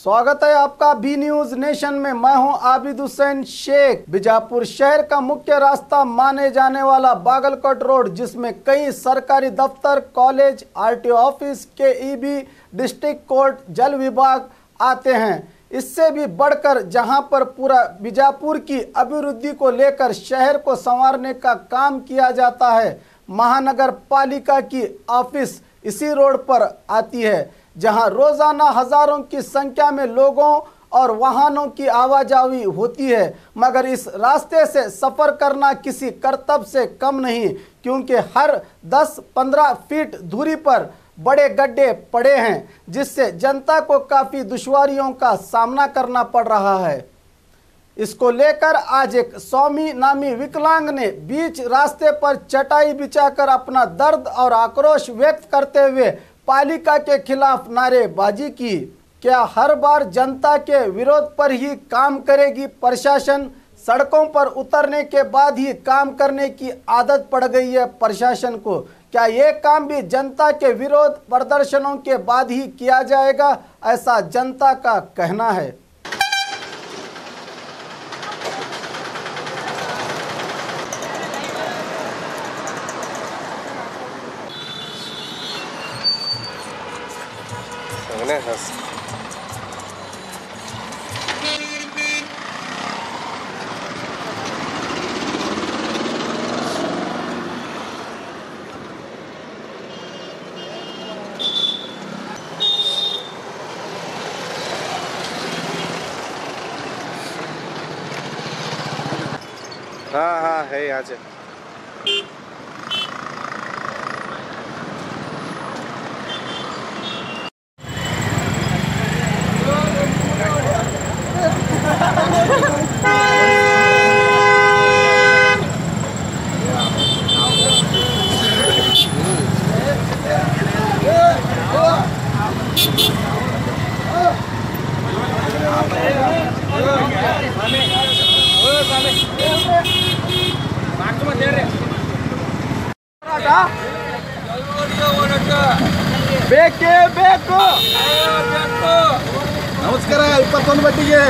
स्वागत है आपका बी न्यूज नेशन में। मैं हूं आबिद हुसैन शेख। बीजापुर शहर का मुख्य रास्ता माने जाने वाला बागलकोट रोड, जिसमें कई सरकारी दफ्तर, college, RTO office, KEB, district court, जल विभाग आते हैं। इससे भी बढ़कर जहां पर पूरा बीजापुर की अभिवृद्धि को लेकर शहर को संवारने का काम किया जाता है, महानगर पालिका की ऑफिस इसी रोड पर आती है, जहां रोजाना हजारों की संख्या में लोगों और वाहनों की आवाजाही होती है। मगर इस रास्ते से सफर करना किसी करतब से कम नहीं, क्योंकि हर 10-15 फीट दूरी पर बड़े गड्ढे पड़े हैं, जिससे जनता को काफ़ी दुश्वारियों का सामना करना पड़ रहा है। इसको लेकर आज एक स्वामी नामी विकलांग ने बीच रास्ते पर चटाई बिछाकर अपना दर्द और आक्रोश व्यक्त करते हुए पालिका के खिलाफ नारेबाजी की। क्या हर बार जनता के विरोध पर ही काम करेगी प्रशासन? सड़कों पर उतरने के बाद ही काम करने की आदत पड़ गई है प्रशासन को। क्या ये काम भी जनता के विरोध प्रदर्शनों के बाद ही किया जाएगा? ऐसा जनता का कहना है। हाँ हाँ है यहाँ से। ಬೇಕೇ ಬೇಕು। ನಮಸ್ಕಾರ, 21 ಬಟ್ಟಿಗೆ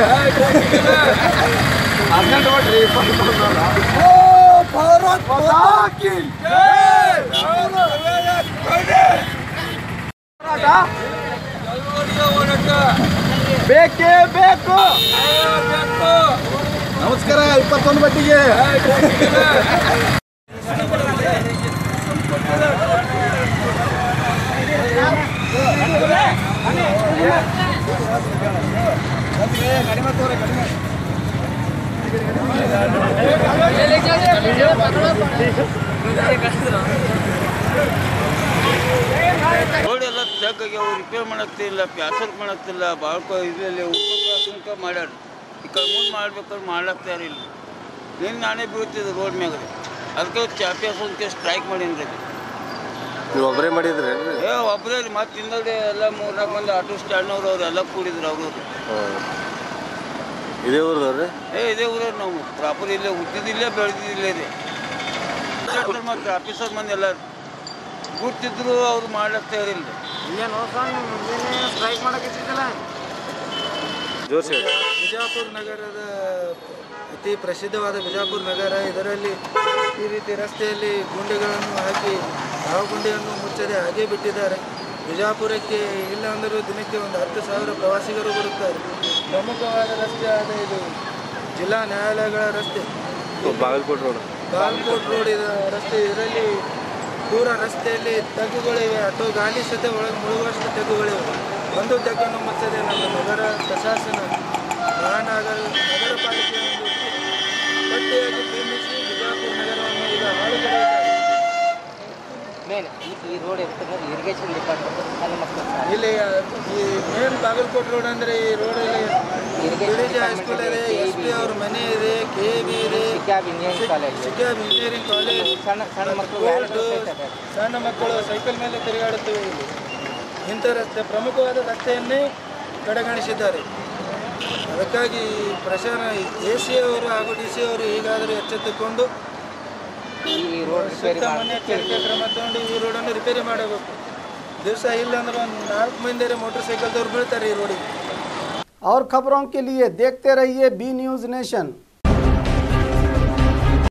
ಭಾರತ್ ಮಾತಾ ಕಿ ಬೇಕೇ ಬೇಕು। ನಮಸ್ಕಾರ, 21 ಬಟ್ಟಿಗೆ ರೋಡ್ ಎಲ್ಲ ತೆಗ್ಗಾಗ್ಯಾವ, ರಿಪೇರ್ ಮಾಡಕ್ತಿಲ್ಲ, ಪ್ಯಾಸರ್ ಮಾಡಕ್ತಿಲ್ಲ, ಬಾಳ್ಕೊ ಇದರಲ್ಲಿ ಉಪಕ ಮಾಡ್ಯಾರ. ಈ ಕಡೆ ಮುಂದೆ ಮಾಡ್ಬೇಕಾದ್ರೆ ಮಾಡ್ಲಾಕ್ತಾರ ಇಲ್ಲ. ನಿನ್ನ ನಾನೇ ಬೀಳ್ತಿದ್ದೆ ರೋಡ್ ಮ್ಯಾಗ, ಅದಕ್ಕೆ ಚಾಪಿಯಾಸ ಒಂದು ಸ್ಟ್ರೈಕ್ ಮಾಡೀನಿ ರೀ. ನೀವು ಒಬ್ಬರೇ ಮಾಡಿದ್ರಿ? ಒಬ್ಬರೇ ರೀ. ಮತ್ತು ಹಿಂದೆ ಎಲ್ಲ 3-4 ಮಂದಿ ಆಟೋ ಸ್ಟ್ಯಾಂಡ್ನವ್ರು ಅವರೆಲ್ಲ ಕೂಡಿದ್ರು ಅವರು. ಇದೇ ಊರದವ್ರಿ? ಇದೇ ಊರವ್ರು. ನಾವು ಪ್ರಾಪರ್ ಇಲ್ಲೇ ಹುಟ್ಟಿದಿಲ್ಲೇ ಬೆಳೆದಿಲ್ಲೇ ರೀ. ಮತ್ತು ಆಫೀಸರ್ ಮಂದಿ ಎಲ್ಲರೂ ಗುರ್ತಿದ್ರು, ಅವ್ರು ಮಾಡ್ಲಾಕ್ತಾ ಇರಲಿಲ್ಲ. ಸ್ಟ್ರೈಕ್ ಮಾಡಕ್ಕಿದ್ದಲ್ಲ. ಜೋರ್ಸಿ. ಬಿಜಾಪುರ ನಗರದ ಅತಿ ಪ್ರಸಿದ್ಧವಾದ ಬಿಜಾಪುರ ನಗರ, ಇದರಲ್ಲಿ ಈ ರೀತಿ ರಸ್ತೆಯಲ್ಲಿ ಗುಂಡಿಗಳನ್ನು ಹಾಕಿ ಯಾವ ಗುಂಡಿಯನ್ನು ಮುಚ್ಚದೆ ಹಾಗೆ ಬಿಟ್ಟಿದ್ದಾರೆ. ಬಿಜಾಪುರಕ್ಕೆ ಇಲ್ಲ ಅಂದರೂ ದಿನಕ್ಕೆ ಒಂದು 10,000 ಪ್ರವಾಸಿಗರು ಬರುತ್ತಾರೆ. ಪ್ರಮುಖವಾದ ರಸ್ತೆ ಆದ ಇದು ಜಿಲ್ಲಾ ನ್ಯಾಯಾಲಯಗಳ ರಸ್ತೆ, ಬಾಗಲಕೋಟ್ ರೋಡ್. ಬಾಗಲಕೋಟ್ ರೋಡ್ ರಸ್ತೆ. ಇದರಲ್ಲಿ ಪೂರ ರಸ್ತೆಯಲ್ಲಿ ತೆಗ್ಗುಗಳಿವೆ. ಆಟೋ ಗಾಡಿ ಸತೆ ಒಳಗೆ ಮುಳುಗುವಷ್ಟು ತೆಗ್ಗುಗಳಿವೆ. ಒಂದು ತೆಗ್ಗನ್ನು ಮುಚ್ಚದೆ ನಮ್ಮ ನಗರ ಪ್ರಶಾಸನ, ಮಹಾನಗರ ಪಾಲಿಕೆಯನ್ನು ಪಟ್ಟಿಯಾಗಿ ನಿರ್ಮಿಸಿ ಬಿಜಾಪುರ ನಗರವನ್ನು ಈಗ ಹಾಳು ಮಾಡಿದ್ದಾರೆ. ಇಲ್ಲಿ ಈ ಮೇನ್ ಬಾಗಲಕೋಟ್ ರೋಡ್ ಅಂದರೆ ಈ ರೋಡಲ್ಲಿ ಬಿಳಿಜಿ ಹೈಸ್ಕೂಲ್ ಇದೆ, SP ಅವ್ರ ಮನೆ ಇದೆ, KB ಇದೆ, ಸಿಕ್ಯಾಬ್ ಇಂಜಿನಿಯರಿಂಗ್ ಕಾಲೇಜ್, ಸಣ್ಣ ಮಕ್ಕಳು ಸೈಕಲ್ ಮೇಲೆ ತಿರುಗಾಡುತ್ತವೆ. ಇಲ್ಲಿ ಇಂಥ ರಸ್ತೆ, ಪ್ರಮುಖವಾದ ರಸ್ತೆಯನ್ನೇ ಕಡೆಗಣಿಸಿದ್ದಾರೆ. ಅದಕ್ಕಾಗಿ ಪ್ರಶಾಸನ AC ಅವರು ಹಾಗೂ DC ಅವರು ಈಗಾದರೂ ಎಚ್ಚೆತ್ತುಕೊಂಡು ಕ್ರಮ ತಗೊಂಡು ಈ ರೋಡನ್ನು ರಿಪೇರಿ ಮಾಡಬೇಕು. ದಿವಸ ಇಲ್ಲ ಅಂದ್ರೆ ಒಂದು 4 ಮಂದಿ ಮೋಟರ್ ಸೈಕಲ್ದವ್ರು ಬೀಳ್ತಾರೆ ಈ ರೋಡಿಗೆ. और खबरों के लिए देखते रहिए बी न्यूज़ नेशन।